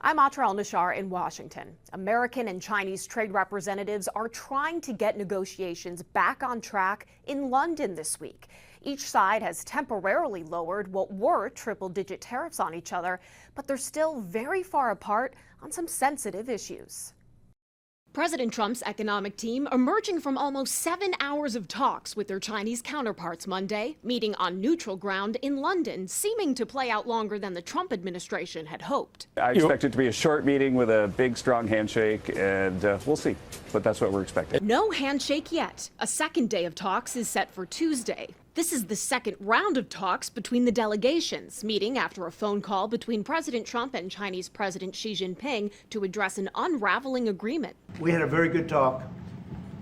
I'm Atra Al-Nashar in Washington. American and Chinese trade representatives are trying to get negotiations back on track in London this week. Each side has temporarily lowered what were triple-digit tariffs on each other, but they're still very far apart on some sensitive issues. President Trump's economic team emerging from almost 7 hours of talks with their Chinese counterparts Monday, meeting on neutral ground in London, seeming to play out longer than the Trump administration had hoped. I expect it to be a short meeting with a big, strong handshake, and we'll see. But that's what we're expecting. No handshake yet. A second day of talks is set for Tuesday. This is the second round of talks between the delegations, meeting after a phone call between President Trump and Chinese President Xi Jinping to address an unraveling agreement. We had a very good talk,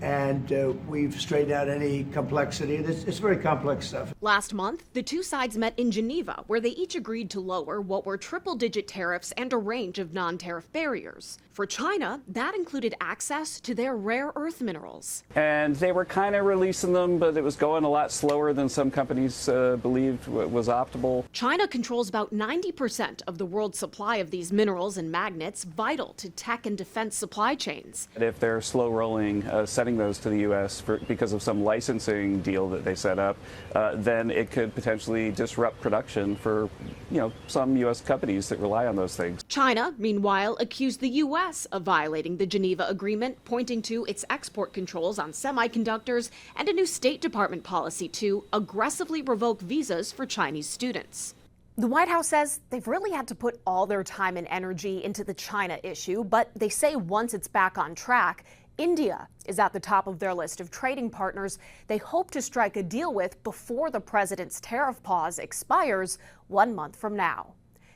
and we've straightened out any complexity. It's very complex stuff. Last month, the two sides met in Geneva, where they each agreed to lower what were triple-digit tariffs and a range of non-tariff barriers. For China, that included access to their rare earth minerals. And they were kind of releasing them, but it was going a lot slower than some companies believed was optimal. China controls about 90% of the world's supply of these minerals and magnets, vital to tech and defense supply chains. And if they're slow rolling, sending those to the U.S. because of some licensing deal that they set up, then it could potentially disrupt production for, some U.S. companies that rely on those things. China, meanwhile, accused the U.S. of violating the Geneva Agreement, pointing to its export controls on semiconductors and a new State Department policy to aggressively revoke visas for Chinese students. The White House says they've really had to put all their time and energy into the China issue, but they say once it's back on track, India is at the top of their list of trading partners they hope to strike a deal with before the president's tariff pause expires 1 month from now.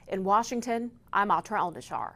In Washington, I'm Atra Al-Nashar.